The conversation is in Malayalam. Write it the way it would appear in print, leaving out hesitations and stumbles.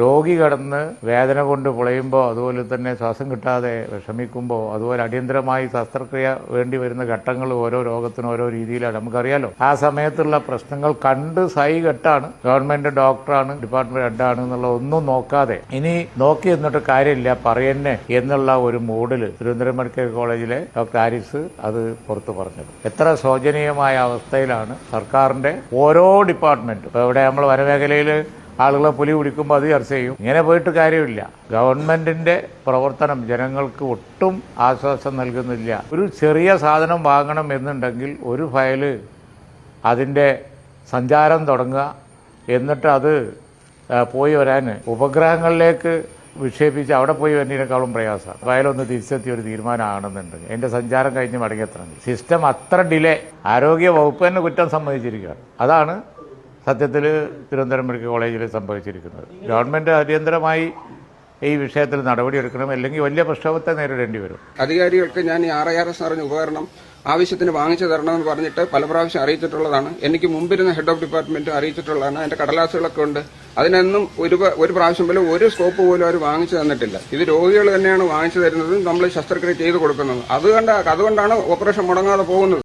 രോഗി കിടന്ന് വേദന കൊണ്ട് പുളയുമ്പോൾ, അതുപോലെ തന്നെ ശ്വാസം കിട്ടാതെ വിഷമിക്കുമ്പോൾ, അതുപോലെ അടിയന്തരമായി ശസ്ത്രക്രിയ വേണ്ടി വരുന്ന ഘട്ടങ്ങൾ ഓരോ രോഗത്തിനും ഓരോ രീതിയിലാണ്. നമുക്കറിയാലോ, ആ സമയത്തുള്ള പ്രശ്നങ്ങൾ കണ്ട് കെട്ടാണ് ഗവൺമെന്റ് ഡോക്ടറാണ്, ഡിപ്പാർട്ട്മെന്റ് ഹെഡാണ് എന്നുള്ള ഒന്നും നോക്കാതെ ഇനി നോക്കി എന്നിട്ട് കാര്യമില്ല പറയന്നെ എന്നുള്ള ഒരു മൂഡിൽ തിരുവനന്തപുരം മെഡിക്കൽ കോളേജിലെ ഡോക്ടർ ഹാരിസ് അത് പുറത്തു പറഞ്ഞത്. എത്ര ശോചനീയമായ അവസ്ഥയിലാണ് സർക്കാരിന്റെ ഓരോ ഡിപ്പാർട്ട്മെന്റും. ഇപ്പോൾ ഇവിടെ നമ്മൾ വനമേഖലയിൽ ആളുകളെ പുലി പിടിക്കുമ്പോൾ അത് ചർച്ച ചെയ്യും. ഇങ്ങനെ പോയിട്ട് കാര്യമില്ല. ഗവൺമെന്റിന്റെ പ്രവർത്തനം ജനങ്ങൾക്ക് ഒട്ടും ആശ്വാസം നൽകുന്നില്ല. ഒരു ചെറിയ സാധനം വാങ്ങണം എന്നുണ്ടെങ്കിൽ ഒരു ഫയല് അതിൻ്റെ സഞ്ചാരം തുടങ്ങുക, എന്നിട്ട് അത് പോയി വരാൻ ഉപഗ്രഹങ്ങളിലേക്ക് വിക്ഷേപിച്ച് അവിടെ പോയി വരുന്നതിനേക്കാളും പ്രയാസമാണ്. ഫയലൊന്ന് തിരിച്ചെത്തിയ ഒരു തീരുമാനമാണെന്നുണ്ടെങ്കിൽ എൻ്റെ സഞ്ചാരം കഴിഞ്ഞ് മടങ്ങിയെത്തണമെങ്കിൽ സിസ്റ്റം അത്ര ഡിലേ. ആരോഗ്യ വകുപ്പ് തന്നെ കുറ്റം സമ്മതിച്ചിരിക്കുകയാണ്. അതാണ് സത്യത്തിൽ തിരുവനന്തപുരം മെഡിക്കൽ കോളേജിൽ സംഭവിച്ചിരിക്കുന്നത്. ഗവൺമെന്റ് അടിയന്തരമായി ഈ വിഷയത്തിൽ നടപടിയെടുക്കണം, അല്ലെങ്കിൽ വലിയ പ്രക്ഷോഭത്തെ നേരിടേണ്ടി വരും. അധികാരികൾക്ക് ഞാൻ ഈ RIRS പറഞ്ഞ ഉപകരണം ആവശ്യത്തിന് വാങ്ങിച്ചു തരണമെന്ന് പറഞ്ഞിട്ട് പല പ്രാവശ്യം അറിയിച്ചിട്ടുള്ളതാണ്. എനിക്ക് മുമ്പിരുന്ന ഹെഡ് ഓഫ് ഡിപ്പാർട്ട്മെന്റ് അറിയിച്ചിട്ടുള്ളതാണ്. അതിന്റെ കടലാസുകളൊക്കെ ഉണ്ട്. അതിനൊന്നും ഒരു പ്രാവശ്യം പോലും ഒരു സ്കോപ്പ് പോലും അവർ വാങ്ങിച്ചു തന്നിട്ടില്ല. ഇത് രോഗികൾ തന്നെയാണ് വാങ്ങിച്ചു തരുന്നതും നമ്മൾ ശസ്ത്രക്രിയ ചെയ്തു കൊടുക്കുന്നതും. അതുകൊണ്ടാണ് ഓപ്പറേഷൻ മുടങ്ങാതെ പോകുന്നത്.